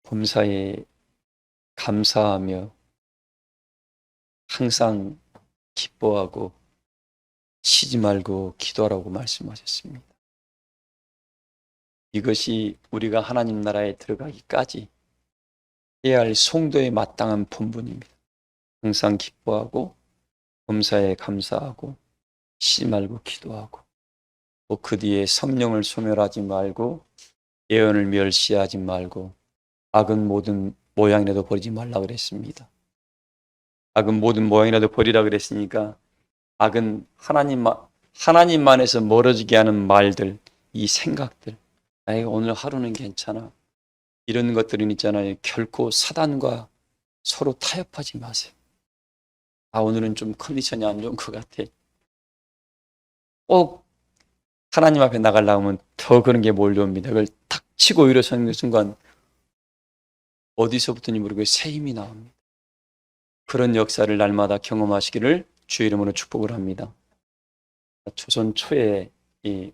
범사에 감사하며 항상 기뻐하고 쉬지 말고 기도하라고 말씀하셨습니다. 이것이 우리가 하나님 나라에 들어가기까지 해야 할 성도에 마땅한 본분입니다. 항상 기뻐하고 범사에 감사하고 쉬지 말고 기도하고 또 그 뒤에 성령을 소멸하지 말고 예언을 멸시하지 말고 악은 모든 모양이라도 버리지 말라 그랬습니다. 악은 모든 모양이라도 버리라 그랬으니까 악은 하나님만에서 멀어지게 하는 말들, 이 생각들, 나에게 오늘 하루는 괜찮아, 이런 것들은 있잖아요. 결코 사단과 서로 타협하지 마세요. 오늘은 좀 컨디션이 안 좋은 것 같아. 꼭 하나님 앞에 나가려면 더 그런 게 몰려옵니다. 그걸 탁 치고 일어서는 순간 어디서부터인지 모르고 새 힘이 나옵니다. 그런 역사를 날마다 경험하시기를 주의 이름으로 축복을 합니다. 조선 초에 이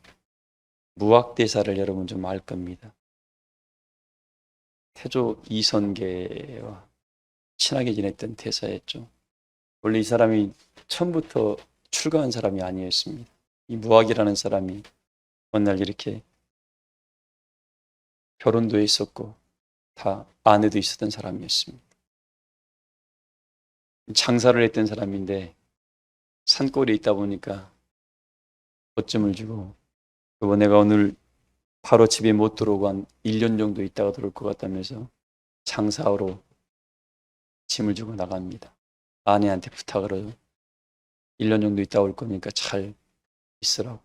무학대사를 여러분 좀 알 겁니다. 태조 이선계와 친하게 지냈던 대사였죠. 원래 이 사람이 처음부터 출가한 사람이 아니었습니다. 이 무학이라는 사람이 어느 날 이렇게 결혼도 했었고 다 아내도 있었던 사람이었습니다. 장사를 했던 사람인데 산골에 있다 보니까 어점을 주고 여보 내가 오늘 바로 집에 못 들어오고 한 1년 정도 있다가 들어올 것 같다면서 장사하러 짐을 주고 나갑니다. 아내한테 부탁을 해요. 1년 정도 있다 올 거니까 잘 있으라고.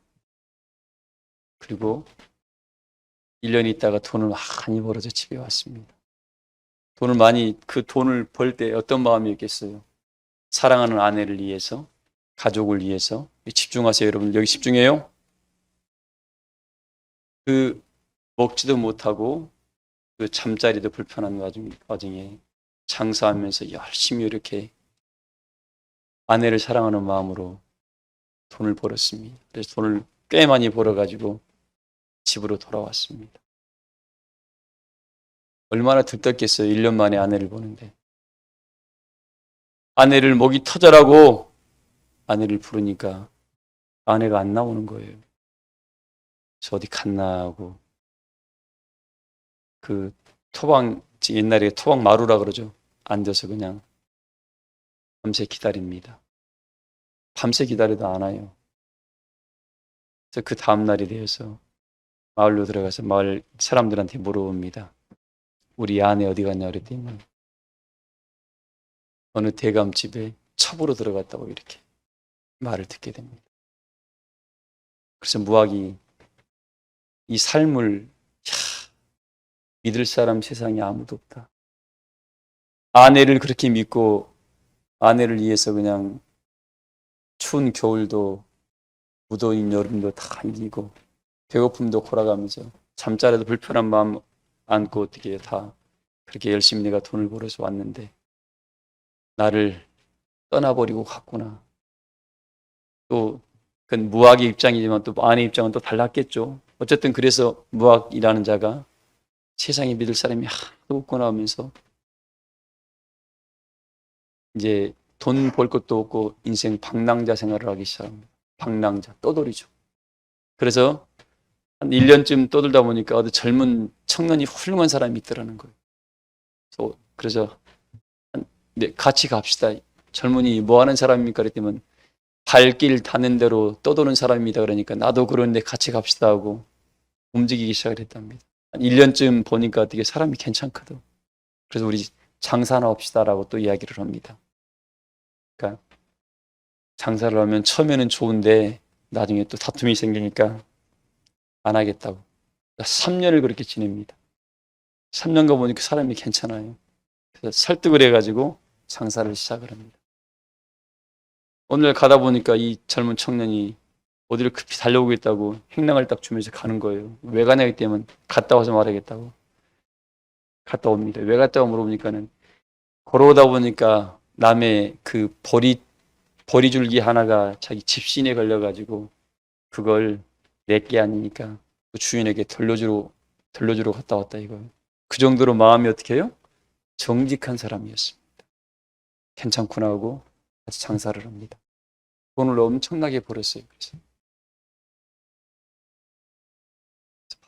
그리고 1년 있다가 돈을 많이 벌어서 집에 왔습니다. 그 돈을 벌 때 어떤 마음이었겠어요? 사랑하는 아내를 위해서, 가족을 위해서. 집중하세요, 여러분. 여기 집중해요. 그 먹지도 못하고 그 잠자리도 불편한 와중에 장사하면서 열심히 이렇게 아내를 사랑하는 마음으로 돈을 벌었습니다. 그래서 돈을 꽤 많이 벌어가지고 집으로 돌아왔습니다. 얼마나 들떴겠어요. 1년 만에 아내를 보는데. 아내를 목이 터져라고 아내를 부르니까 아내가 안 나오는 거예요. 그래서 어디 갔나 하고 그 옛날에 토방 마루라 그러죠. 앉아서 그냥 밤새 기다립니다. 밤새 기다려도 안 와요. 그래서 그 다음날이 되어서 마을로 들어가서 마을 사람들한테 물어봅니다. 우리 아내 어디 갔냐 그랬더니 어느 대감집에 첩으로 들어갔다고 이렇게 말을 듣게 됩니다. 그래서 무학이 이 삶을 믿을 사람 세상에 아무도 없다. 아내를 그렇게 믿고 아내를 위해서 그냥 추운 겨울도 무더운 여름도 다 이기고 배고픔도 골아가면서 잠자리도 불편한 마음 안고 어떻게 다 그렇게 열심히 내가 돈을 벌어서 왔는데 나를 떠나버리고 갔구나. 또 그건 무학의 입장이지만 또 아내의 입장은 또 달랐겠죠. 어쨌든 그래서 무학이라는 자가 세상에 믿을 사람이 하나도 없구나 하면서 이제 돈 벌 것도 없고 인생 방랑자 생활을 하기 시작합니다. 방랑자, 떠돌이죠. 그래서 한 1년쯤 떠돌다 보니까 어디 젊은 청년이 훌륭한 사람이 있더라는 거예요. 그래서 네, 같이 갑시다. 젊은이 뭐 하는 사람입니까? 그랬더니 발길 닿는 대로 떠도는 사람입니다. 그러니까 나도 그런데 같이 갑시다 하고 움직이기 시작을 했답니다. 한 1년쯤 보니까 되게 사람이 괜찮거든. 그래서 우리 장사나 합시다라고 또 이야기를 합니다. 그러니까 장사를 하면 처음에는 좋은데 나중에 또 다툼이 생기니까 안 하겠다고. 3년을 그렇게 지냅니다. 3년가 보니까 사람이 괜찮아요. 그래서 설득을 해가지고 장사를 시작을 합니다. 오늘 가다 보니까 이 젊은 청년이 어디를 급히 달려오겠다고 행랑을 딱 주면서 가는 거예요. 왜 가냐 했더니 갔다 와서 말하겠다고. 갔다 옵니다. 왜 갔다 와 물어보니까는 걸어오다 보니까 남의 그 보리줄기 하나가 자기 집신에 걸려가지고 그걸 내게 아니니까 그 주인에게 돌려주러 갔다 왔다 이거예요. 그 정도로 마음이 어떻게 해요? 정직한 사람이었습니다. 괜찮구나 하고 같이 장사를 합니다. 돈을 엄청나게 벌었어요. 그래서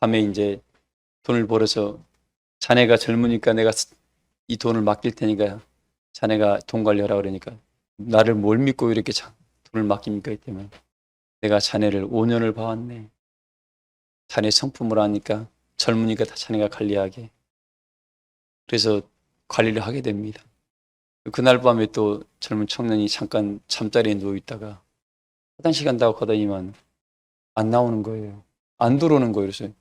밤에 이제 돈을 벌어서 자네가 젊으니까 내가 이 돈을 맡길 테니까 자네가 돈 관리하라 그러니까 나를 뭘 믿고 이렇게 돈을 맡깁니까? 이때면 내가 자네를 5년을 봐왔네. 자네 성품을 아니까 젊으니까 다 자네가 관리하게. 그래서 관리를 하게 됩니다. 그날 밤에 또 젊은 청년이 잠깐 잠자리에 누워있다가 화장실 간다고 가더니만 안 나오는 거예요. 안 들어오는 거예요. 그래서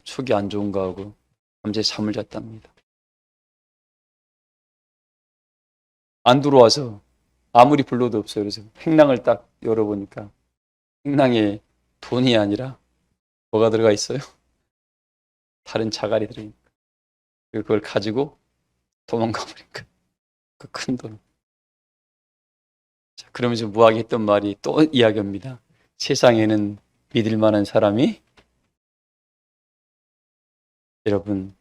촉이 안 좋은가 하고 밤새 잠을 잤답니다. 안 들어와서 아무리 불러도 없어요. 그래서 행랑을 딱 열어보니까 행랑에 돈이 아니라 뭐가 들어가 있어요? 다른 자갈이 들어있는 거예요. 그걸 가지고 도망가 버린 거예요. 그 큰 돈. 자, 그러면서 무하게 했던 말이 또 이야기합니다. 세상에는 믿을 만한 사람이 여러분,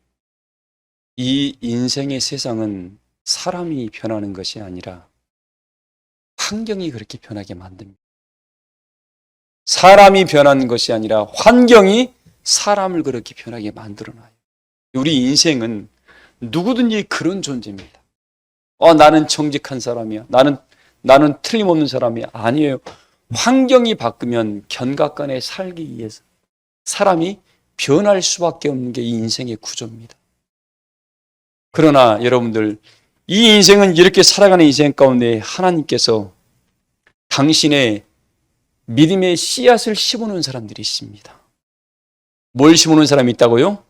이 인생의 세상은 사람이 변하는 것이 아니라 환경이 그렇게 변하게 만듭니다. 사람이 변하는 것이 아니라 환경이 사람을 그렇게 변하게 만들어놔요. 우리 인생은 누구든지 그런 존재입니다. 나는 정직한 사람이야. 나는 틀림없는 사람이 아니에요. 환경이 바뀌면 견갑간에 살기 위해서 사람이 변할 수밖에 없는 게 이 인생의 구조입니다. 그러나 여러분들, 이 인생은 이렇게 살아가는 인생 가운데 하나님께서 당신의 믿음의 씨앗을 심어놓은 사람들이 있습니다. 뭘 심어놓은 사람이 있다고요?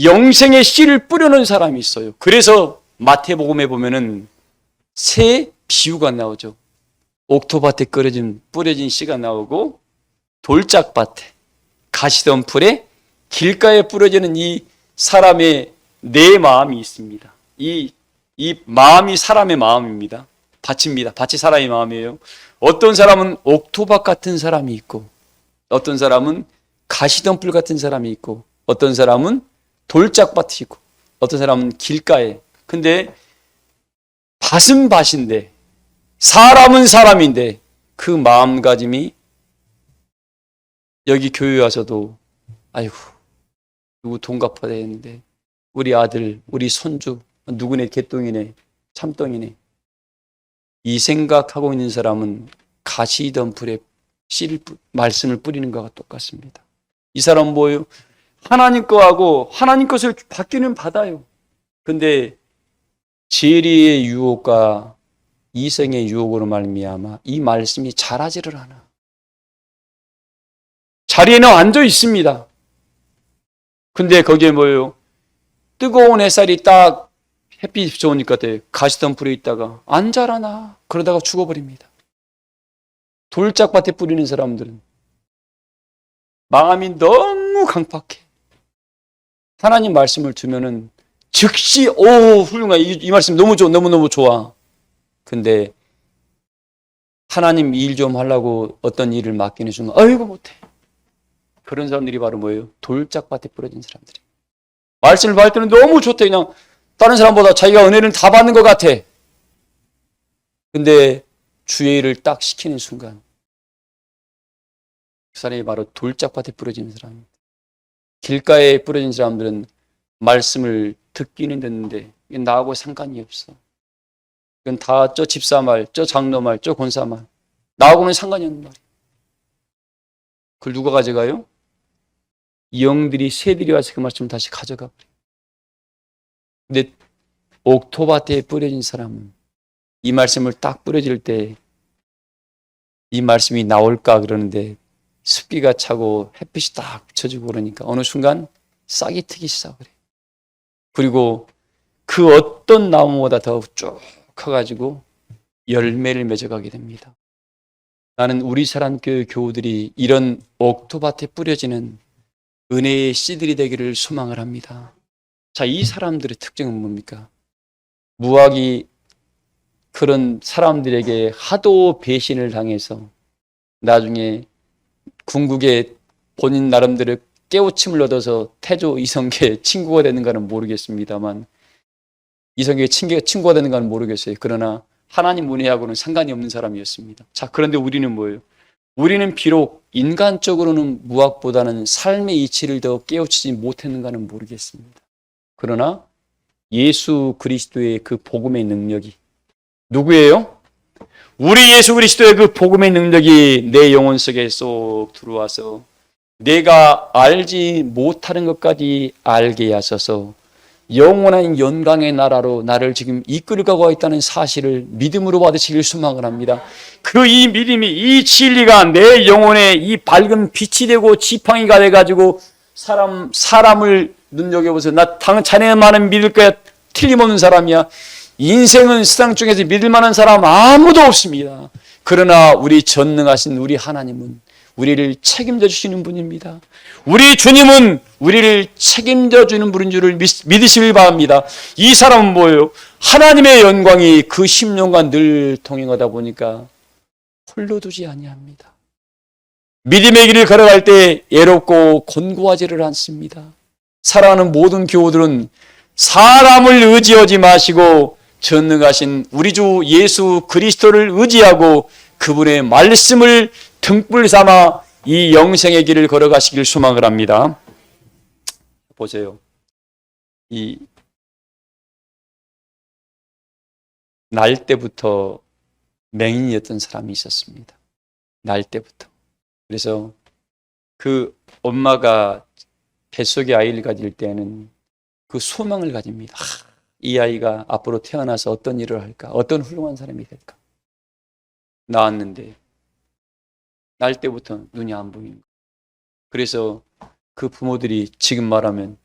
영생의 씨를 뿌려놓은 사람이 있어요. 그래서 마태복음에 보면은 새 비유가 나오죠. 옥토밭에 뿌려진 씨가 나오고 돌짝밭에 가시덤불에 길가에 뿌려지는 이 사람의 내 마음이 있습니다. 이 마음이 사람의 마음입니다. 밭입니다. 밭이 사람의 마음이에요. 어떤 사람은 옥토밭 같은 사람이 있고 어떤 사람은 가시덤불 같은 사람이 있고 어떤 사람은 돌짝밭이 있고 어떤 사람은 길가에. 근데 밭은 밭인데 사람은 사람인데 그 마음가짐이 여기 교회 와서도 아이고 누구 돈 갚아야 되는데 우리 아들 우리 손주 누구네 개똥이네 참똥이네 이 생각하고 있는 사람은 가시덤불에 말씀을 뿌리는 것과 똑같습니다. 이 사람은 뭐예요? 하나님 거하고 하나님 것을 받기는 받아요. 근데 재리의 유혹과 이성의 유혹으로 말미암아 이 말씀이 자라지를 않아. 자리에는 앉아 있습니다. 근데 거기에 뭐예요? 뜨거운 햇살이 딱 햇빛이 좋으니까 가시덤불에 있다가 안 자라나. 그러다가 죽어버립니다. 돌짝밭에 뿌리는 사람들은 마음이 너무 강팍해. 하나님 말씀을 주면은 즉시 훌륭해. 이 말씀 너무 좋아. 너무너무 좋아. 근데 하나님 일 좀 하려고 어떤 일을 맡기는 순간 아이고 못해. 그런 사람들이 바로 뭐예요? 돌짝밭에 뿌려진 사람들이. 말씀을 받을 때는 너무 좋대. 그냥 다른 사람보다 자기가 은혜를 다 받는 것 같아. 근데 주의 일을 딱 시키는 순간 그 사람이 바로 돌짝밭에 뿌려진 사람입니다. 길가에 뿌려진 사람들은 말씀을 듣기는 듣는데 나하고 상관이 없어. 이건 다 저 집사 말, 저 장로 말, 저 권사 말. 나하고는 상관이 없는 말이에요. 그걸 누가 가져가요? 영들이 새들이 와서 그 말씀을 다시 가져가 버려요. 근데 옥토밭에 뿌려진 사람은 이 말씀을 딱 뿌려질 때 이 말씀이 나올까 그러는데 습기가 차고 햇빛이 딱 비춰지고 그러니까 어느 순간 싹이 트기 시작을 해요. 그리고 그 어떤 나무보다 더 쭉 커가지고 열매를 맺어가게 됩니다. 나는 우리 사랑교회 교우들이 이런 옥토밭에 뿌려지는 은혜의 씨들이 되기를 소망을 합니다. 자, 이 사람들의 특징은 뭡니까? 무학이 그런 사람들에게 하도 배신을 당해서 나중에 궁극에 본인 나름대로 깨우침을 얻어서 태조 이성계 친구가 되는가는 모르겠습니다만, 이성계 친구가 되는가는 모르겠어요. 그러나 하나님 은혜하고는 상관이 없는 사람이었습니다. 자, 그런데 우리는 뭐예요? 우리는 비록 인간적으로는 무학보다는 삶의 이치를 더 깨우치지 못했는가는 모르겠습니다. 그러나 예수 그리스도의 그 복음의 능력이 누구예요? 우리 예수 그리스도의 그 복음의 능력이 내 영혼 속에 쏙 들어와서 내가 알지 못하는 것까지 알게 하셔서 영원한 영광의 나라로 나를 지금 이끌어가고 있다는 사실을 믿음으로 받으시길 소망을 합니다. 그 이 믿음이, 이 진리가 내 영혼에 이 밝은 빛이 되고 지팡이가 돼가지고 사람을 눈여겨보세요. 나 자네만은 믿을 거야. 틀림없는 사람이야. 인생은 세상 중에서 믿을 만한 사람 아무도 없습니다. 그러나 우리 전능하신 우리 하나님은 우리를 책임져 주시는 분입니다. 우리 주님은 우리를 책임져 주는 분인 줄을 믿으시길 바랍니다. 이 사람은 뭐예요? 하나님의 영광이 그 10년간 늘 동행하다 보니까 홀로 두지 아니합니다. 믿음의 길을 걸어갈 때 애롭고 곤고하지를 않습니다. 사랑하는 모든 교우들은 사람을 의지하지 마시고 전능하신 우리 주 예수 그리스도를 의지하고 그분의 말씀을 등불 삼아 이 영생의 길을 걸어가시길 소망을 합니다. 보세요. 이 날 때부터 맹인이었던 사람이 있었습니다. 날 때부터. 그래서 그 엄마가 뱃속에 아이를 가질 때는 그 소망을 가집니다. 이 아이가 앞으로 태어나서 어떤 일을 할까? 어떤 훌륭한 사람이 될까? 나왔는데 날 때부터 눈이 안 보이는 거예요. 그래서 그 부모들이 지금 말하면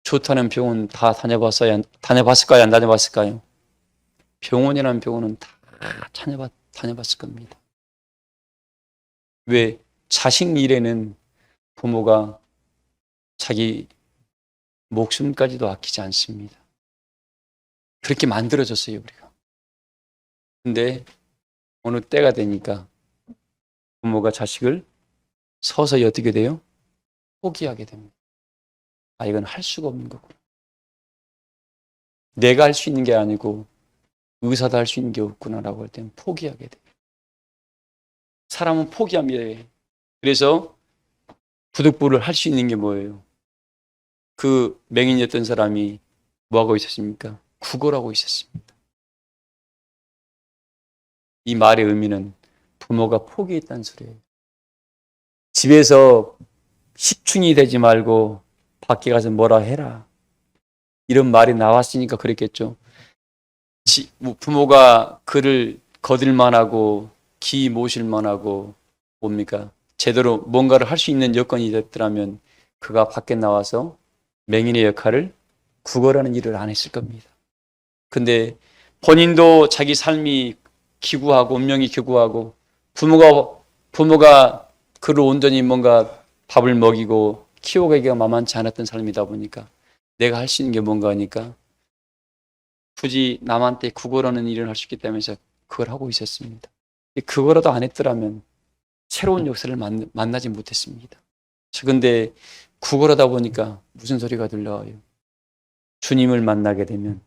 좋다는 병원 다 다녀봤을까요? 안 다녀봤을까요? 병원이라는 병원은 다 다녀봤을 겁니다. 왜? 자식 일에는 부모가 자기 목숨까지도 아끼지 않습니다. 그렇게 만들어졌어요, 우리가. 근데 어느 때가 되니까 부모가 자식을 서서히 어떻게 돼요? 포기하게 됩니다. 아, 이건 할 수가 없는 거구나. 내가 할 수 있는 게 아니고 의사도 할 수 있는 게 없구나라고 할 때는 포기하게 돼요. 사람은 포기합니다. 그래서 부득불을 할 수 있는 게 뭐예요? 그 맹인이었던 사람이 뭐하고 있었습니까? 구걸하고 있었습니다. 이 말의 의미는 부모가 포기했다는 소리예요. 집에서 식충이 되지 말고 밖에 가서 뭐라 해라. 이런 말이 나왔으니까 그랬겠죠. 부모가 그를 거들만하고 기 모실만하고 뭡니까? 제대로 뭔가를 할 수 있는 여건이 됐더라면 그가 밖에 나와서 맹인의 역할을 구걸하는 일을 안 했을 겁니다. 근데 본인도 자기 삶이 기구하고 운명이 기구하고 부모가 그를 온전히 뭔가 밥을 먹이고 키워가기가 만만치 않았던 삶이다 보니까 내가 할 수 있는 게 뭔가 하니까 굳이 남한테 구걸하는 일을 할 수 있기 때문에 그걸 하고 있었습니다. 그거라도 안 했더라면 새로운 역사를 만나지 못했습니다. 그런데 구걸하다 보니까 무슨 소리가 들려와요? 주님을 만나게 되면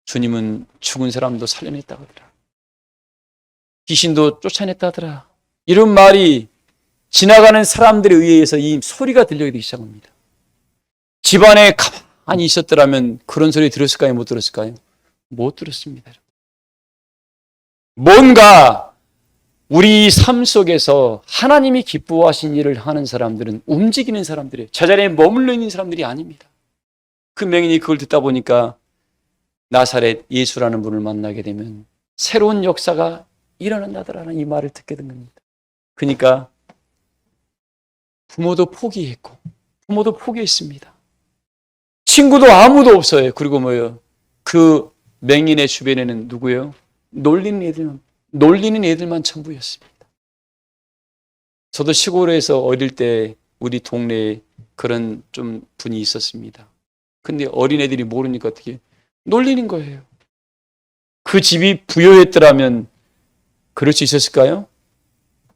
주님은 죽은 사람도 살려냈다고 하더라. 귀신도 쫓아냈다더라. 이런 말이 지나가는 사람들에 의해서 이 소리가 들려오기 시작합니다. 집안에 가만히 있었더라면 그런 소리 들었을까요? 못 들었을까요? 못 들었습니다. 뭔가 우리 삶 속에서 하나님이 기뻐하신 일을 하는 사람들은 움직이는 사람들이에요. 제자리에 머물러 있는 사람들이 아닙니다. 그 맹인이 그걸 듣다 보니까 나사렛 예수라는 분을 만나게 되면 새로운 역사가 일어난다더라는 이 말을 듣게 된 겁니다. 그러니까 부모도 포기했습니다. 친구도 아무도 없어요. 그리고 뭐예요? 그 맹인의 주변에는 누구예요? 놀리는 애들만 전부였습니다. 저도 시골에서 어릴 때 우리 동네에 그런 좀 분이 있었습니다. 근데 어린애들이 모르니까 어떻게 놀리는 거예요. 그 집이 부여했더라면 그럴 수 있었을까요?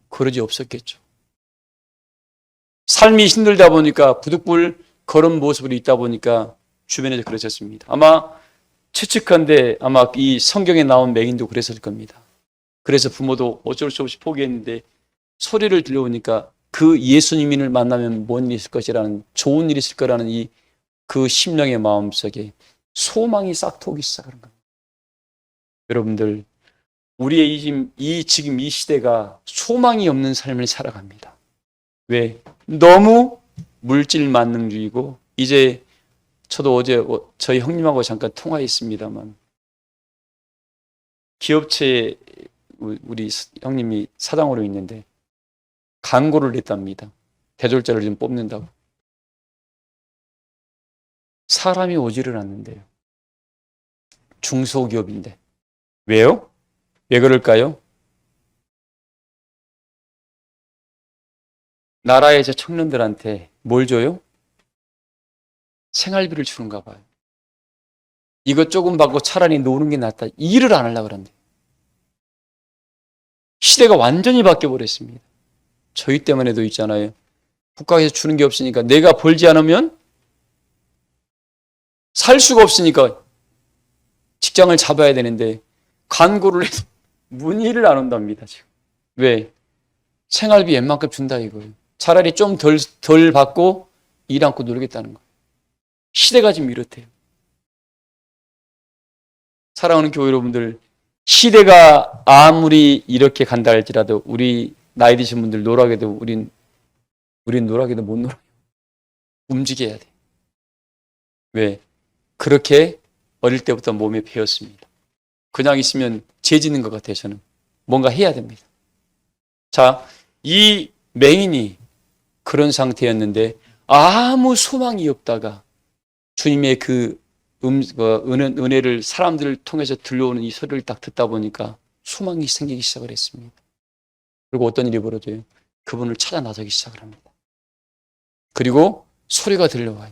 그러지 없었겠죠. 삶이 힘들다 보니까 부득불 그런 모습으로 있다 보니까 주변에서 그러셨습니다. 아마 추측한데 아마 이 성경에 나온 맹인도 그랬을 겁니다. 그래서 부모도 어쩔 수 없이 포기했는데 소리를 들려오니까 그 예수님을 만나면 뭔 일이 있을 것이라는, 좋은 일이 있을 거라는 그 심령의 마음속에 소망이 싹트오기 시작하는 겁니다. 여러분들, 우리의 지금 이 시대가 소망이 없는 삶을 살아갑니다. 왜? 너무 물질 만능주의고, 이제 저도 어제 저희 형님하고 잠깐 통화했습니다만, 기업체에 우리 형님이 사장으로 있는데 광고를 냈답니다. 대졸자를 좀 뽑는다고. 사람이 오지를 않는데요. 중소기업인데. 왜요? 왜 그럴까요? 나라에서 청년들한테 뭘 줘요? 생활비를 주는가 봐요. 이것 조금 받고 차라리 노는 게 낫다. 일을 안 하려고 그러는데. 시대가 완전히 바뀌어버렸습니다. 저희 때문에도 있잖아요. 국가에서 주는 게 없으니까 내가 벌지 않으면 살 수가 없으니까 직장을 잡아야 되는데 광고를 해도 문의를 안 온답니다. 지금. 왜? 생활비 웬만큼 준다 이거예요. 차라리 좀 덜 받고 일 않고 놀겠다는 거예요. 시대가 지금 이렇대요. 사랑하는 교회 여러분들, 시대가 아무리 이렇게 간다 할지라도 우리 나이 드신 분들 놀아게도 우린 놀아게도 못 놀아요. 움직여야 돼. 왜? 그렇게 어릴 때부터 몸에 배웠습니다. 그냥 있으면 죄짓는 것 같아요. 저는 뭔가 해야 됩니다. 자, 이 맹인이 그런 상태였는데 아무 소망이 없다가 주님의 그 은혜를 사람들을 통해서 들려오는 이 소리를 딱 듣다 보니까 소망이 생기기 시작을 했습니다. 그리고 어떤 일이 벌어져요? 그분을 찾아 나서기 시작을 합니다. 그리고 소리가 들려와요.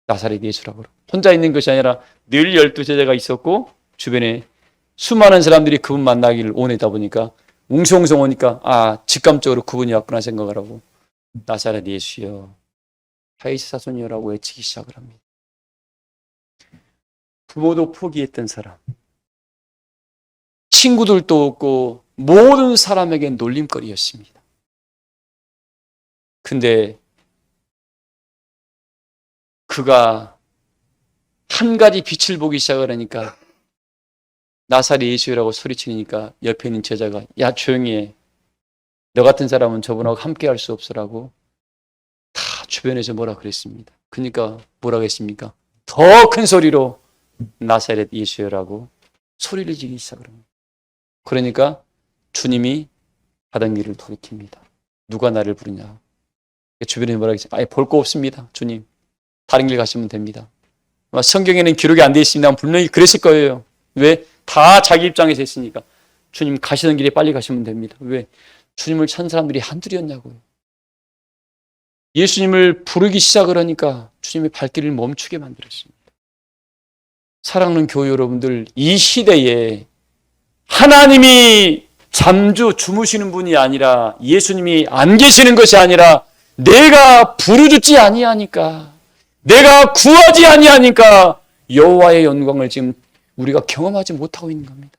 나사렛 예수라고. 혼자 있는 것이 아니라 늘 12제자가 있었고 주변에 수많은 사람들이 그분 만나기를 원하다 보니까 웅성웅성 오니까 직감적으로 그분이 왔구나 생각을 하고 나사렛 예수여 다윗의 자손이여라고 외치기 시작을 합니다. 부모도 포기했던 사람, 친구들도 없고 모든 사람에게 놀림거리였습니다. 근데 그가 한 가지 빛을 보기 시작을 하니까 나사렛 예수라고 소리치니까 옆에 있는 제자가 야 조용히 해. 너 같은 사람은 저분하고 함께 할 수 없으라고 다 주변에서 뭐라 그랬습니다. 그러니까 뭐라고 했습니까? 더 큰 소리로 나사렛 예수라고 소리를 지르기 시작을 합니다. 그러니까 주님이 바닥 위를 돌이킵니다. 누가 나를 부르냐? 주변에 뭐라고 했어요? 아예 볼 거 없습니다. 주님. 다른 길 가시면 됩니다. 성경에는 기록이 안 되어 있습니다. 분명히 그랬을 거예요. 왜? 다 자기 입장에서 했으니까. 주님 가시는 길에 빨리 가시면 됩니다. 왜? 주님을 찾는 사람들이 한둘이었냐고요. 예수님을 부르기 시작을 하니까 주님의 발길을 멈추게 만들었습니다. 사랑하는 교회 여러분들, 이 시대에 하나님이 주무시는 분이 아니라 예수님이 안 계시는 것이 아니라 내가 부르짖지 아니하니까, 내가 구하지 아니하니까 여호와의 영광을 지금 우리가 경험하지 못하고 있는 겁니다.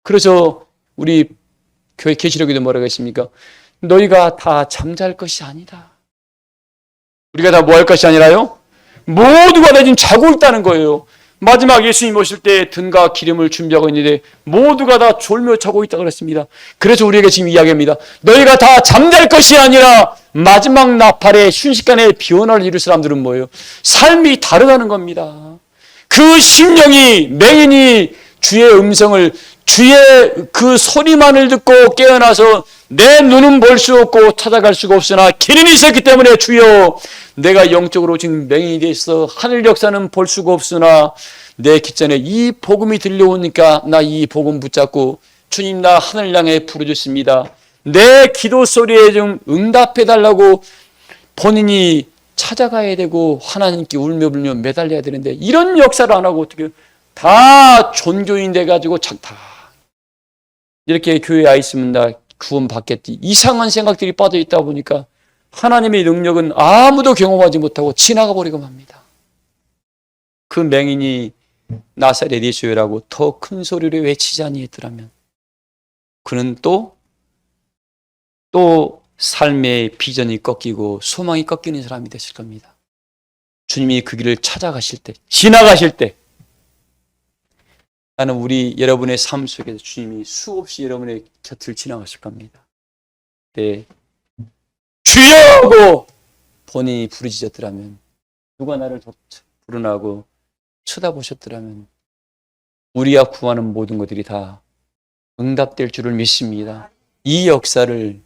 그래서 우리 교회 계시록에도 뭐라고 했습니까? 너희가 다 잠잘 것이 아니다. 우리가 다 뭐 할 것이 아니라요? 모두가 다 지금 자고 있다는 거예요. 마지막 예수님 오실 때 등과 기름을 준비하고 있는데 모두가 다 졸며 자고 있다고 그랬습니다. 그래서 우리에게 지금 이야기합니다. 너희가 다 잠잘 것이 아니라 마지막 나팔에 순식간에 변화를 이룰 사람들은 뭐예요? 삶이 다르다는 겁니다. 그 심령이, 맹인이 주의 음성을, 주의 그 소리만을 듣고 깨어나서 내 눈은 볼 수 없고 찾아갈 수가 없으나 길은 있었기 때문에 주여 내가 영적으로 지금 맹인이 돼서 하늘 역사는 볼 수가 없으나 내 기전에 이 복음이 들려오니까 나 이 복음 붙잡고 주님 나 하늘 향해 부르짖습니다. 내 기도 소리에 좀 응답해 달라고 본인이 찾아가야 되고 하나님께 울며 불며 매달려야 되는데 이런 역사를 안 하고 어떻게 다 종교인 돼가지고 다 이렇게 교회에 와 있으면 다 구원받겠지. 이상한 생각들이 빠져 있다 보니까 하나님의 능력은 아무도 경험하지 못하고 지나가 버리고 맙니다. 그 맹인이 나사렛 예수여라고 더 큰 소리로 외치지 아니했더라면 그는 또 삶의 비전이 꺾이고 소망이 꺾이는 사람이 됐을 겁니다. 주님이 그 길을 찾아가실 때, 지나가실 때 나는 여러분의 삶 속에서 주님이 수없이 여러분의 곁을 지나가실 겁니다. 네. 주여! 하고 본인이 부르짖었더라면, 누가 나를 부르나고 쳐다보셨더라면 우리가 구하는 모든 것들이 다 응답될 줄을 믿습니다. 이 역사를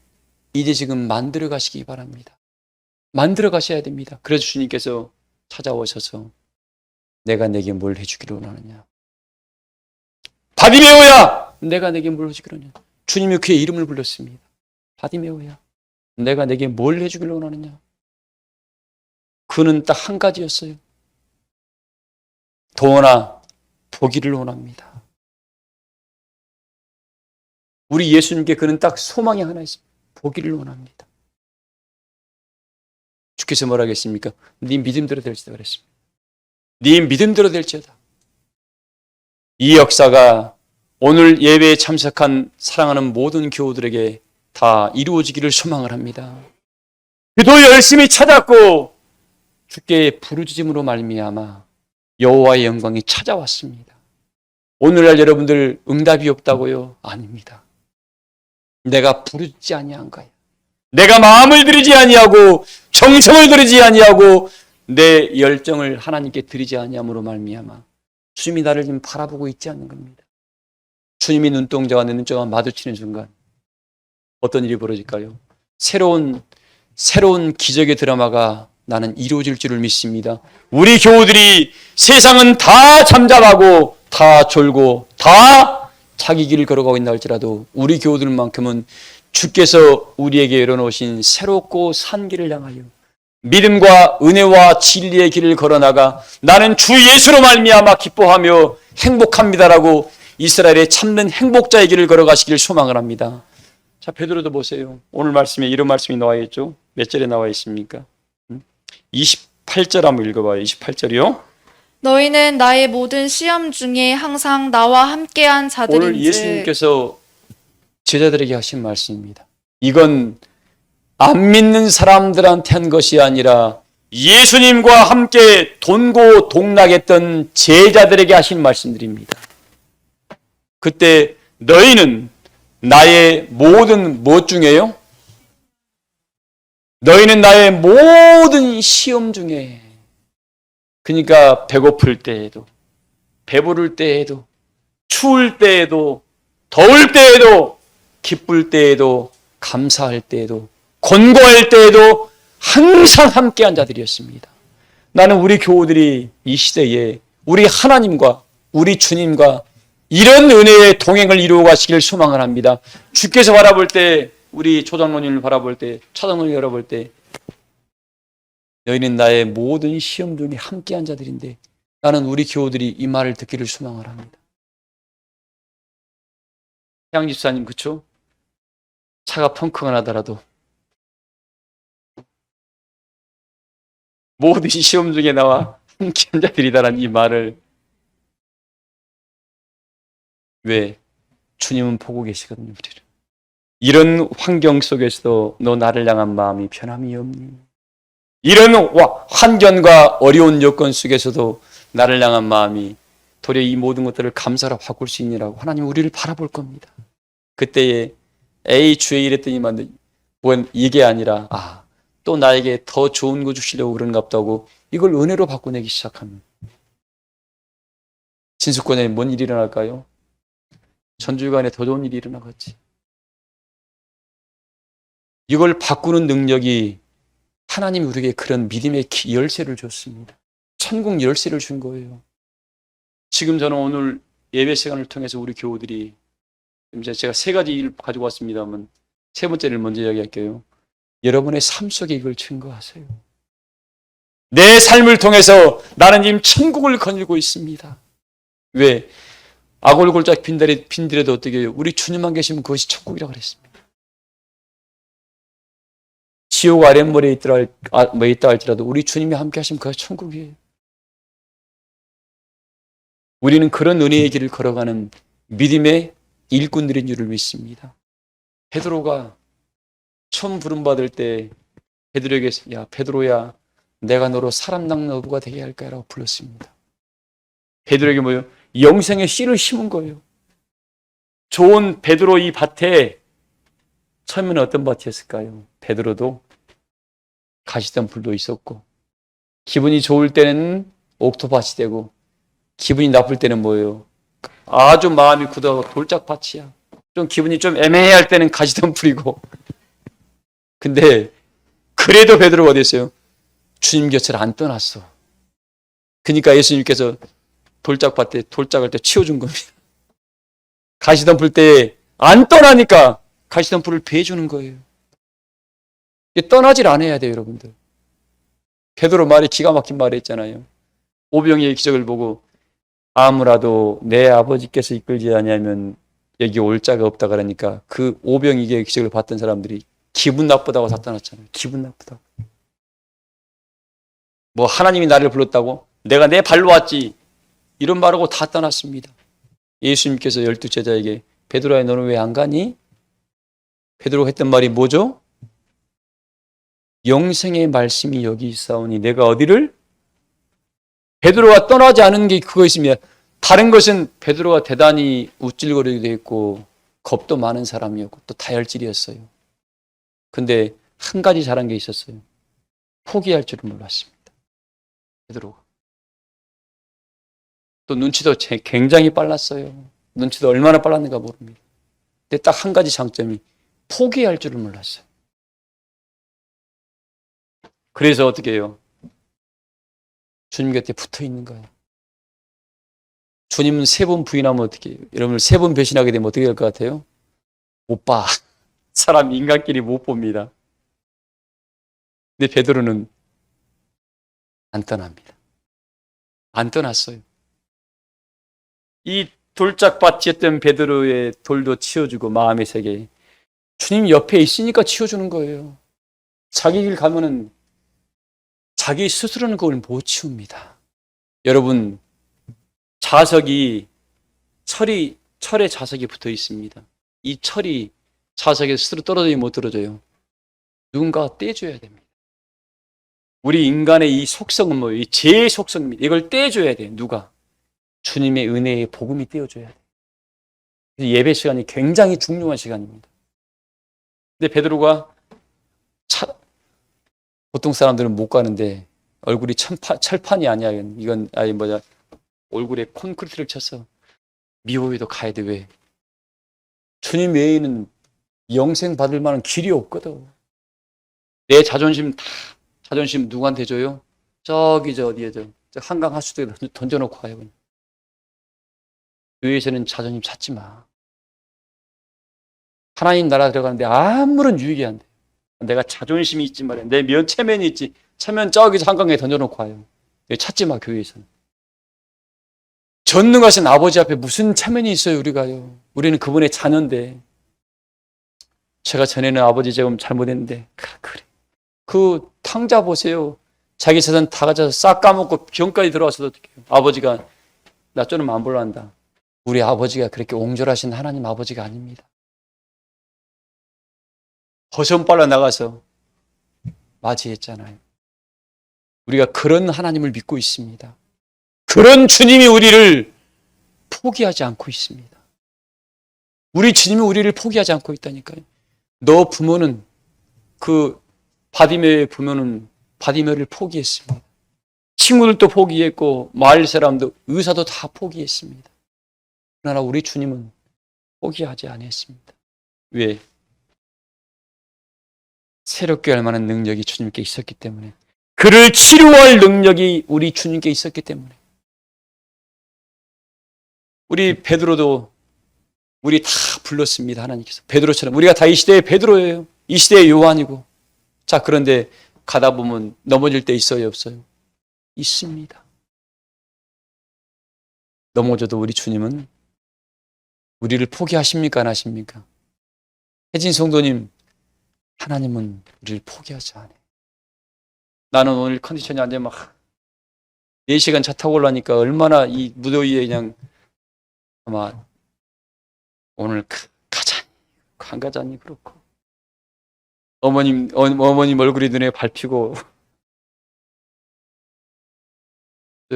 이제 지금 만들어 가시기 바랍니다. 만들어 가셔야 됩니다. 그래서 주님께서 찾아오셔서 내가 내게 뭘 해주기로 원하느냐. 바디메오야! 내가 내게 뭘 해주기로 원하느냐. 주님이 그의 이름을 불렀습니다. 바디메오야. 내가 내게 뭘 해주기로 원하느냐. 그는 딱 한 가지였어요. 도나 보기를 원합니다. 우리 예수님께 그는 딱 소망이 하나 있습니다. 보기를 원합니다. 주께서 뭐라 하겠습니까? 네 믿음대로 될지다 그랬습니다. 네 믿음대로 될지어다. 이 역사가 오늘 예배에 참석한 사랑하는 모든 교우들에게 다 이루어지기를 소망을 합니다. 기도 열심히 찾았고 주께 부르짖음으로 말미암아 여호와의 영광이 찾아왔습니다. 오늘날 여러분들 응답이 없다고요? 아닙니다. 내가 부르짖지 아니한 거야. 내가 마음을 들이지 아니하고 정성을 들이지 아니하고 내 열정을 하나님께 드리지 아니함으로 말미암아 주님이 나를 지금 바라보고 있지 않는 겁니다. 주님이 눈동자와 내 눈동자가 마주치는 순간 어떤 일이 벌어질까요? 새로운 기적의 드라마가 나는 이루어질 줄을 믿습니다. 우리 교우들이 세상은 다 잠잠하고 다 졸고 다 자기 길을 걸어가고 있나 할지라도 우리 교우들만큼은 주께서 우리에게 열어놓으신 새롭고 산 길을 향하여 믿음과 은혜와 진리의 길을 걸어나가 나는 주 예수로 말미암아 기뻐하며 행복합니다라고 이스라엘의 참된 행복자의 길을 걸어가시기를 소망을 합니다. 자, 베드로도 보세요. 오늘 말씀에 이런 말씀이 나와 있죠. 몇 절에 나와 있습니까? 28절 한번 읽어봐요. 28절이요. 너희는 나의 모든 시험 중에 항상 나와 함께한 자들인즉. 오늘 예수님께서 제자들에게 하신 말씀입니다. 이건 안 믿는 사람들한테 한 것이 아니라 예수님과 함께 동고동락했던 제자들에게 하신 말씀들입니다. 그때 너희는 나의 모든 무엇 중에요? 너희는 나의 모든 시험 중에, 그러니까 배고플 때에도, 배부를 때에도, 추울 때에도, 더울 때에도, 기쁠 때에도, 감사할 때에도, 권고할 때에도 항상 함께한 자들이었습니다. 나는 우리 교우들이 이 시대에 우리 하나님과 우리 주님과 이런 은혜의 동행을 이루어 가시길 소망을 합니다. 주께서 바라볼 때, 우리 조장로님을 바라볼 때, 차장로님을 바라볼 때 너희는 나의 모든 시험 중에 함께한 자들인데 나는 우리 교우들이 이 말을 듣기를 소망을 합니다. 태양 집사님, 그쵸? 차가 펑크가 나더라도 모든 시험 중에 나와 함께한 자들이다라는 이 말을, 왜? 주님은 보고 계시거든요, 우리를. 이런 환경 속에서도 너 나를 향한 마음이 변함이 없니? 이런 환경과 어려운 여건 속에서도 나를 향한 마음이 도리어 이 모든 것들을 감사로 바꿀 수 있느라고 하나님 우리를 바라볼 겁니다. 그때에 에이 주에 이랬더니만 뭔 이게 아니라 또 나에게 더 좋은 거 주시려고 그런가 보다고 이걸 은혜로 바꿔내기 시작하면 진수권에 뭔 일이 일어날까요? 전주간에 더 좋은 일이 일어나겠지. 이걸 바꾸는 능력이 하나님이 우리에게 그런 믿음의 열쇠를 줬습니다. 천국 열쇠를 준 거예요. 지금 저는 오늘 예배 시간을 통해서 우리 교우들이, 제가 세 가지 일을 가지고 왔습니다만 세 번째를 먼저 이야기할게요. 여러분의 삶 속에 이걸 증거하세요. 내 삶을 통해서 나는 지금 천국을 거닐고 있습니다. 왜? 아골골짝 빈들에도 어떻게 해요? 우리 주님만 계시면 그것이 천국이라고 그랬습니다. 지옥 아랫모래에 있다 할지라도 우리 주님이 함께 하시면 그가 천국이에요. 우리는 그런 은혜의 길을 걸어가는 믿음의 일꾼들인 줄을 믿습니다. 베드로가 처음 부름받을 때 베드로에게 야 베드로야 내가 너로 사람 낚는 어부가 되게 할까? 라고 불렀습니다. 베드로에게 뭐예요? 영생의 씨를 심은 거예요. 좋은 베드로 이 밭에 처음에는 어떤 밭이었을까요? 베드로도 가시던 불도 있었고 기분이 좋을 때는 옥토밭이 되고 기분이 나쁠 때는 뭐예요? 아주 마음이 굳어가고 돌짝밭이야. 좀 기분이 좀 애매할 때는 가시던 불이고 근데 그래도 베드로가 어디였어요? 주님 곁을 안 떠났어. 그러니까 예수님께서 돌짝밭에 돌짝을 때 치워준 겁니다. 가시던 불 때 안 떠나니까 가시던 불을 베주는 거예요. 떠나질 않아야 돼요, 여러분들. 베드로 말이 기가 막힌 말을 했잖아요. 오병이의 기적을 보고 아무라도 내 아버지께서 이끌지 아니하면 여기 올 자가 없다 그러니까 그 오병이의 기적을 봤던 사람들이 기분 나쁘다고 다 떠났잖아요. 기분 나쁘다고. 뭐 하나님이 나를 불렀다고? 내가 내 발로 왔지. 이런 말하고 다 떠났습니다. 예수님께서 12 제자에게 베드로야 너는 왜 안 가니? 베드로가 했던 말이 뭐죠? 영생의 말씀이 여기 있사오니 내가 어디를? 베드로가 떠나지 않은 게 그거 있습니다. 다른 것은 베드로가 대단히 우쭐거리기도 했고 겁도 많은 사람이었고 또 다혈질이었어요. 근데 한 가지 잘한 게 있었어요. 포기할 줄은 몰랐습니다. 베드로가. 또 눈치도 굉장히 빨랐어요. 눈치도 얼마나 빨랐는가 모릅니다. 근데 딱 한 가지 장점이 포기할 줄을 몰랐어요. 그래서 어떻게 해요? 주님 곁에 붙어 있는 거예요. 주님은 3번 부인하면 어떻게 해요? 여러분 3번 배신하게 되면 어떻게 될 것 같아요? 못 봐. 사람 인간끼리 못 봅니다. 근데 베드로는 안 떠납니다. 안 떠났어요. 이 돌짝밭이었던 베드로의 돌도 치워주고 마음의 세계. 주님 옆에 있으니까 치워주는 거예요. 자기 길 가면은 자기 스스로는 그걸 못 치웁니다. 여러분 자석이 철에 자석이 붙어 있습니다. 이 철이 자석에 스스로 떨어져요, 못 떨어져요? 누군가가 떼줘야 됩니다. 우리 인간의 이 속성은 뭐예요? 이 죄의 속성입니다. 이걸 떼줘야 돼요. 누가? 주님의 은혜의 복음이 떼어줘야 돼요. 예배 시간이 굉장히 중요한 시간입니다. 근데 베드로가 보통 사람들은 못 가는데 얼굴이 철판이 아니야. 이건 얼굴에 콘크리트를 쳐서 미워해도 가야 돼. 왜? 주님 외에는 영생 받을 만한 길이 없거든. 내 자존심 누구한테 줘요? 저기 어디에 저 한강 하수도에 던져놓고 가요. 교회에서는 자존심 찾지 마. 하나님 나라 들어가는데 아무런 유익이 안 돼. 내가 자존심이 있지 말이야. 내 체면이 있지. 체면 저기 한강에 던져놓고 와요. 찾지 마, 교회에서는. 전능하신 아버지 앞에 무슨 체면이 있어요, 우리가요. 우리는 그분의 자녀인데. 제가 전에는 아버지 조금 잘못했는데, 그래. 그 탕자 보세요. 자기 재산 다 가져서 싹 까먹고 병까지 들어와서도 어떡해요. 아버지가 나 좀 안 볼란다. 우리 아버지가 그렇게 옹졸하신 하나님 아버지가 아닙니다. 허선 빨라 나가서 맞이했잖아요. 우리가 그런 하나님을 믿고 있습니다. 그런 주님이 우리를 포기하지 않고 있습니다. 우리 주님이 우리를 포기하지 않고 있다니까요. 너 부모는 그 바디메의 부모는 바디메를 포기했습니다. 친구들도 포기했고 마을 사람도 의사도 다 포기했습니다. 그러나 우리 주님은 포기하지 않았습니다. 왜? 새롭게 할 만한 능력이 주님께 있었기 때문에, 그를 치료할 능력이 우리 주님께 있었기 때문에. 우리 베드로도 우리 다 불렀습니다. 하나님께서 베드로처럼. 우리가 다 이 시대의 베드로예요. 이 시대의 요한이고. 자, 그런데 가다 보면 넘어질 때 있어요, 없어요? 있습니다. 넘어져도 우리 주님은 우리를 포기하십니까, 안 하십니까? 혜진 성도님, 하나님은 우리를 포기하지 않아요. 나는 오늘 컨디션이 안 되면 4시간 차 타고 올라니까 얼마나 이 무더위에 그냥 아마 오늘 가자니 안 가자니 그렇고 어머님 얼굴이 눈에 밟히고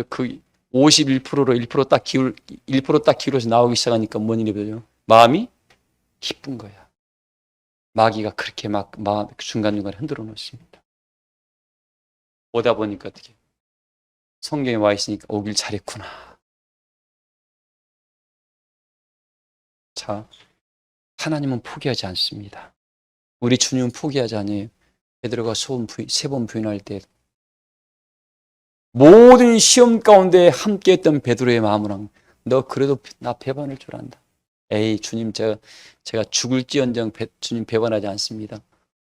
그 51%로 1% 딱 기울어서 나오기 시작하니까 뭔 일이 벌어요? 마음이 기쁜 거야. 마귀가 그렇게 막 중간중간 흔들어 놓습니다. 오다 보니까 어떻게 성경에 와 있으니까 오길 잘했구나. 자, 하나님은 포기하지 않습니다. 우리 주님은 포기하지 않아요. 베드로가 3번 부인할 때 모든 시험 가운데 함께했던 베드로의 마음은 너 그래도 나 배반할 줄 안다. 에이 주님 제가 죽을지언정 주님 배반하지 않습니다.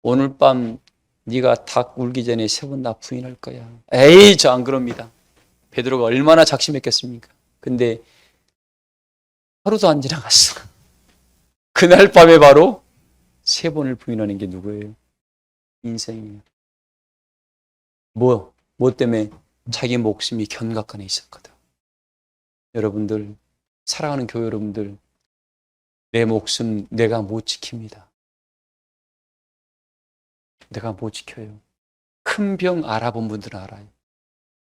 오늘 밤 네가 닭 울기 전에 3번 나 부인할 거야. 에이 저 안 그럽니다. 베드로가 얼마나 작심했겠습니까? 근데 하루도 안 지나갔어. 그날 밤에 바로 3번을 부인하는 게 누구예요? 인생이에요. 뭐 때문에? 자기 목숨이 견갑간에 있었거든. 여러분들, 사랑하는 교회 여러분들, 내 목숨 내가 못 지킵니다. 내가 못 지켜요. 큰 병 알아본 분들은 알아요.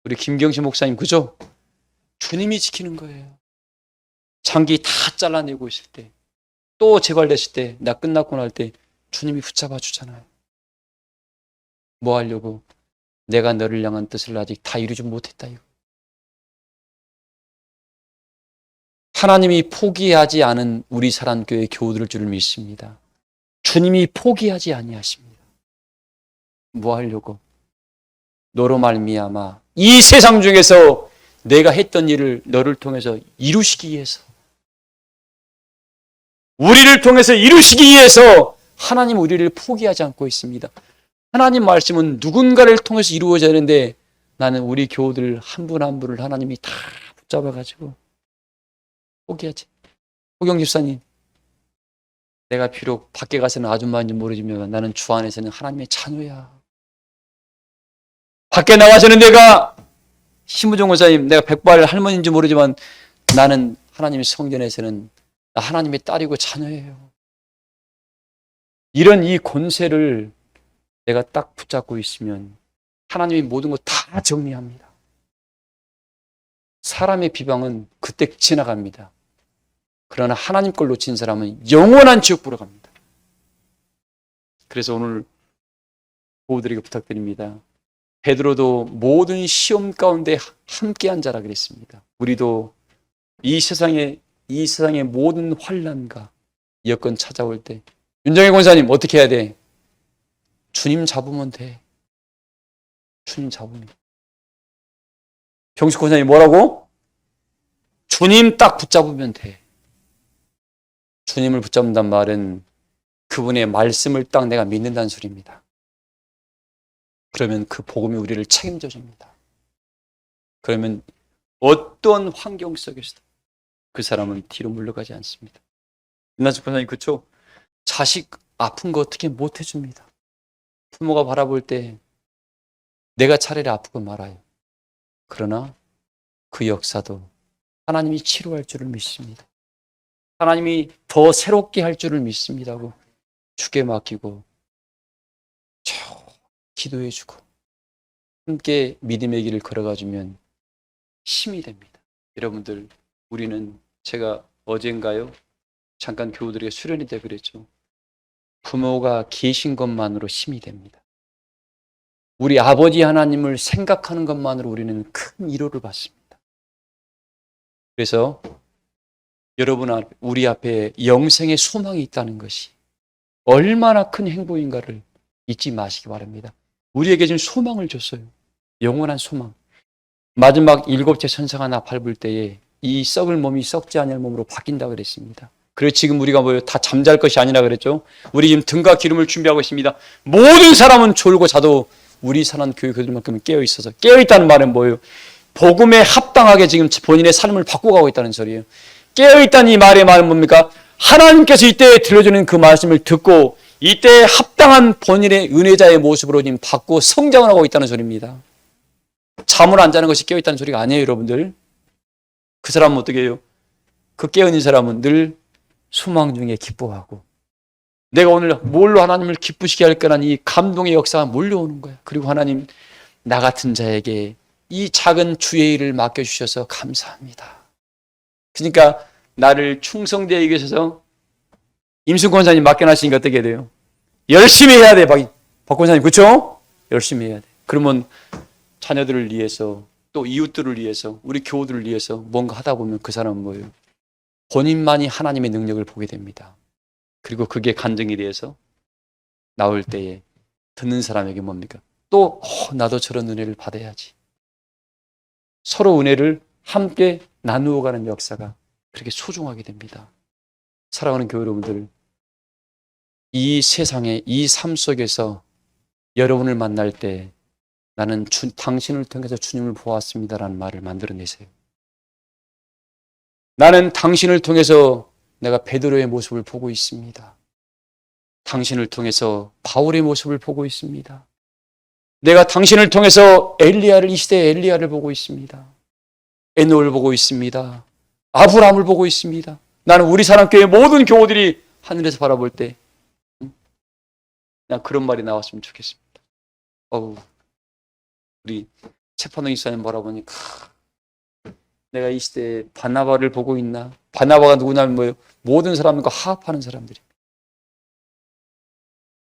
우리 김경신 목사님 그죠? 주님이 지키는 거예요. 장기 다 잘라내고 있을 때, 또 재발됐을 때, 나 끝났고 날 때 주님이 붙잡아 주잖아요. 뭐 하려고? 내가 너를 향한 뜻을 아직 다 이루지 못했다 이거. 하나님이 포기하지 않은 우리 사랑교회 교우들을 줄을 믿습니다. 주님이 포기하지 아니하십니다. 뭐 하려고? 너로 말미암아 이 세상 중에서 내가 했던 일을 너를 통해서 이루시기 위해서, 우리를 통해서 이루시기 위해서 하나님 우리를 포기하지 않고 있습니다. 하나님 말씀은 누군가를 통해서 이루어져야 하는데 나는 우리 교우들 한 분 한 분을 하나님이 다 붙잡아가지고 포기하지. 호경 집사님, 내가 비록 밖에 가서는 아줌마인지 모르지만 나는 주 안에서는 하나님의 자녀야. 밖에 나가서는 내가 신부종 원사님, 내가 백발 할머니인지 모르지만 나는 하나님의 성전에서는 나 하나님의 딸이고 자녀예요. 이런 이 권세를 내가 딱 붙잡고 있으면 하나님이 모든 것 다 정리합니다. 사람의 비방은 그때 지나갑니다. 그러나 하나님 걸 놓친 사람은 영원한 지옥 보러 갑니다. 그래서 오늘 교우들에게 부탁드립니다. 베드로도 모든 시험 가운데 함께한 자라 그랬습니다. 우리도 이 세상의 모든 환난과 여건 찾아올 때 윤정혜 권사님 어떻게 해야 돼? 주님 잡으면 돼. 주님 잡으면. 병식 권사님 뭐라고? 주님 딱 붙잡으면 돼. 주님을 붙잡는단 말은 그분의 말씀을 딱 내가 믿는다는 소리입니다. 그러면 그 복음이 우리를 책임져 줍니다. 그러면 어떤 환경 속에서도 그 사람은 뒤로 물러가지 않습니다. 윤나숙 권사님 그쵸? 자식 아픈 거 어떻게 못 해줍니다. 부모가 바라볼 때 내가 차라리 아프고 말아요. 그러나 그 역사도 하나님이 치료할 줄을 믿습니다. 하나님이 더 새롭게 할 줄을 믿습니다고 주께 맡기고 기도해주고 함께 믿음의 길을 걸어가주면 힘이 됩니다. 여러분들, 우리는 제가 어젠가요? 잠깐 교우들에게 수련이 돼 그랬죠. 부모가 계신 것만으로 힘이 됩니다. 우리 아버지 하나님을 생각하는 것만으로 우리는 큰 위로를 받습니다. 그래서 여러분, 우리 앞에 영생의 소망이 있다는 것이 얼마나 큰 행복인가를 잊지 마시기 바랍니다. 우리에게 지금 소망을 줬어요. 영원한 소망. 마지막 7째 천사가 나 밟을 때에 이 썩을 몸이 썩지 않을 몸으로 바뀐다고 그랬습니다. 그래서 지금 우리가 뭐예요? 다 잠잘 것이 아니라 그랬죠. 우리 지금 등과 기름을 준비하고 있습니다. 모든 사람은 졸고 자도 우리 사는 교회 교들만큼은 깨어있어서, 깨어있다는 말은 뭐예요? 복음에 합당하게 지금 본인의 삶을 바꿔가고 있다는 소리예요. 깨어있다는 이 말의 말은 뭡니까? 하나님께서 이때 들려주는 그 말씀을 듣고 이때 합당한 본인의 은혜자의 모습으로 지금 받고 성장을 하고 있다는 소리입니다. 잠을 안 자는 것이 깨어있다는 소리가 아니에요, 여러분들. 그 사람은 어떻게 해요? 그 깨어있는 사람은 늘 소망 중에 기뻐하고 내가 오늘 뭘로 하나님을 기쁘시게 할 거라는 이 감동의 역사가 몰려오는 거야. 그리고 하나님, 나 같은 자에게 이 작은 주의 일을 맡겨주셔서 감사합니다. 그러니까 나를 충성되게 계셔서 임순 권사님 맡겨놨으니까 어떻게 돼요? 열심히 해야 돼, 박 권사님. 그렇죠? 열심히 해야 돼. 그러면 자녀들을 위해서 또 이웃들을 위해서 우리 교우들을 위해서 뭔가 하다 보면 그 사람은 뭐예요? 본인만이 하나님의 능력을 보게 됩니다. 그리고 그게 간증이 돼서 나올 때에 듣는 사람에게 뭡니까? 또 나도 저런 은혜를 받아야지. 서로 은혜를 함께 나누어 가는 역사가 그렇게 소중하게 됩니다. 사랑하는 교회 여러분들, 이 세상에 이 삶 속에서 여러분을 만날 때 나는 당신을 통해서 주님을 보았습니다라는 말을 만들어내세요. 나는 당신을 통해서 내가 베드로의 모습을 보고 있습니다. 당신을 통해서 바울의 모습을 보고 있습니다. 내가 당신을 통해서 이 시대의 엘리야를 보고 있습니다. 에노를 보고 있습니다. 아브라함을 보고 있습니다. 나는 우리 사람교회 모든 교우들이 하늘에서 바라볼 때 그냥 그런 말이 나왔으면 좋겠습니다. 우리 채판동 이사님 바라보니까 내가 이 시대에 바나바를 보고 있나? 바나바가 누구냐면 뭐예요? 모든 사람과 화합하는 사람들입니다.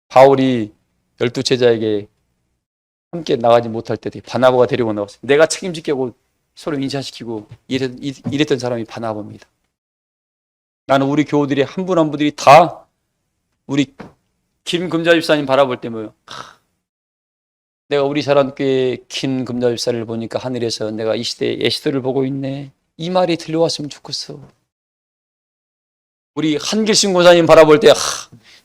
바울이 12제자에게 함께 나가지 못할 때 바나바가 데리고 나왔어요. 내가 책임질게 하고 서로 인사시키고 이랬던 사람이 바나바입니다. 나는 우리 교우들이 한 분 한 분들이 다 우리 김금자 집사님 바라볼 때 뭐예요? 내가 우리 사람교회 김금자 집사를 보니까 하늘에서 내가 이 시대의 에스더를 보고 있네. 이 말이 들려왔으면 좋겠어. 우리 한길순 권사님 바라볼 때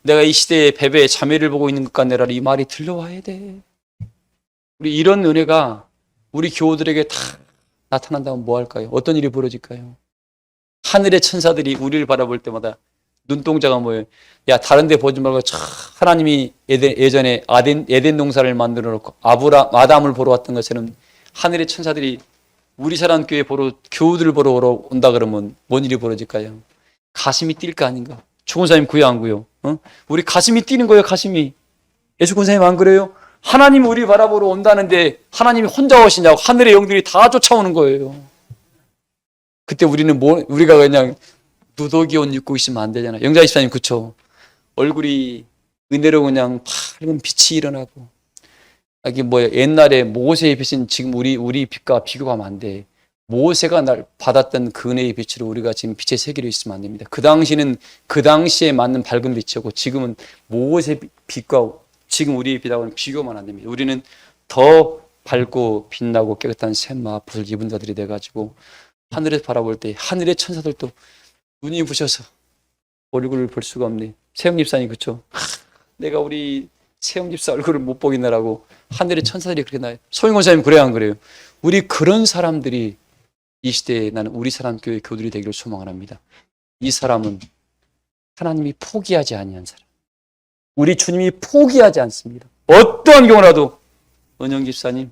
내가 이 시대의 베베의 자매를 보고 있는 것 같네라. 이 말이 들려와야 돼. 우리 이런 은혜가 우리 교우들에게 다 나타난다면 뭐 할까요? 어떤 일이 벌어질까요? 하늘의 천사들이 우리를 바라볼 때마다 눈동자가 뭐예요? 야, 다른 데 보지 말고 하나님이 예전에 에덴 농사를 만들어 놓고 아담을 보러 왔던 것처럼 하늘의 천사들이 우리 사람 교회 보러 교우들을 보러 온다 그러면 뭔 일이 벌어질까요? 가슴이 뛸 거 아닌가? 주권사님 구요 안 구요? 우리 가슴이 뛰는 거예요, 가슴이. 예수 권사님 안 그래요? 하나님 우리 바라보러 온다는데 하나님이 혼자 오시냐고 하늘의 영들이 다 쫓아오는 거예요. 그때 우리가 그냥 누더기 옷 입고 있으면 안 되잖아요. 영자 집사님 그쵸? 얼굴이 은혜로 그냥 밝은 빛이 일어나고 이게 옛날에 모세의 빛은 지금 우리 빛과 비교하면 안 돼. 모세가 받았던 그 은혜의 빛으로 우리가 지금 빛의 세계로 있으면 안 됩니다. 그 당시는 그 당시에 맞는 밝은 빛이었고 지금은 모세의 빛과 지금 우리의 빛하고는 비교하면 안 됩니다. 우리는 더 밝고 빛나고 깨끗한 샘마 붓을 입은 자들이 돼가지고 하늘에서 바라볼 때 하늘의 천사들도 눈이 부셔서 얼굴을 볼 수가 없네. 세영 집사님 그쵸? 내가 우리 세영 집사 얼굴을 못 보겠나라고 하늘의 천사들이 그렇게 나요. 소영 권사님 그래요 안 그래요? 우리 그런 사람들이 이 시대에 나는 우리 사람 교회 교들이 되기를 소망을 합니다. 이 사람은 하나님이 포기하지 아니한 사람. 우리 주님이 포기하지 않습니다. 어떠한 경우라도 은영 집사님,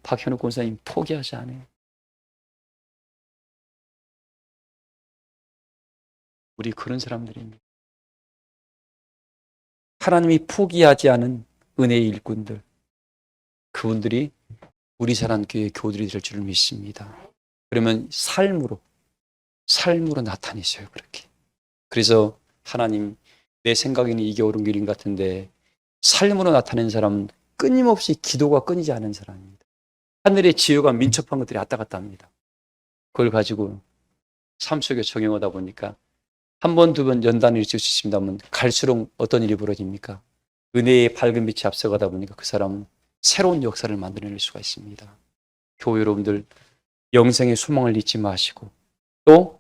박현우 권사님 포기하지 않아요. 우리 그런 사람들입니다. 하나님이 포기하지 않은 은혜의 일꾼들, 그분들이 우리 사랑교회 교우들이 될 줄을 믿습니다. 그러면 삶으로 나타내셔요, 그렇게. 그래서 하나님, 내 생각에는 이게 옳은 길인 것 같은데 삶으로 나타낸 사람은 끊임없이 기도가 끊이지 않은 사람입니다. 하늘의 지혜가 민첩한 것들이 왔다 갔다 합니다. 그걸 가지고 삶 속에 적용하다 보니까 한 번, 두 번 연단을 있을 수 있습니다만 갈수록 어떤 일이 벌어집니까? 은혜의 밝은 빛이 앞서가다 보니까 그 사람은 새로운 역사를 만들어낼 수가 있습니다. 교회 여러분들 영생의 소망을 잊지 마시고 또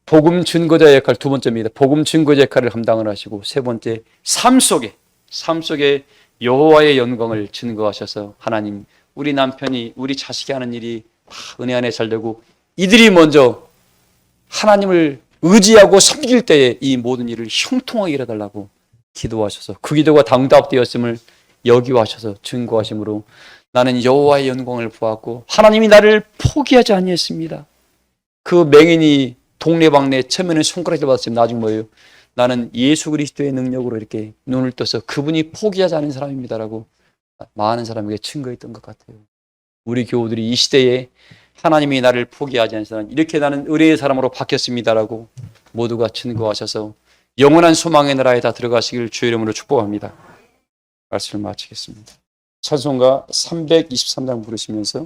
복음 증거자 역할 두 번째입니다. 복음 증거자 역할을 감당을 하시고 세 번째 삶 속에 여호와의 영광을 증거하셔서 하나님 우리 남편이 우리 자식이 하는 일이 은혜 안에 잘 되고 이들이 먼저 하나님을 의지하고 섬길 때에 이 모든 일을 형통하게 일어달라고 기도하셔서 그 기도가 당답되었음을 여기와셔서 증거하심으로 나는 여호와의 영광을 보았고 하나님이 나를 포기하지 아니했습니다. 그 맹인이 동네방네 처음에는 손가락질 받았지만 나중에 뭐예요? 나는 예수 그리스도의 능력으로 이렇게 눈을 떠서 그분이 포기하지 않은 사람입니다라고 많은 사람에게 증거했던 것 같아요. 우리 교우들이 이 시대에 하나님이 나를 포기하지 않은 사람, 이렇게 나는 의뢰의 사람으로 바뀌었습니다라고 모두가 증거하셔서 영원한 소망의 나라에 다 들어가시길 주의 이름으로 축복합니다. 말씀을 마치겠습니다. 찬송가 323장 부르시면서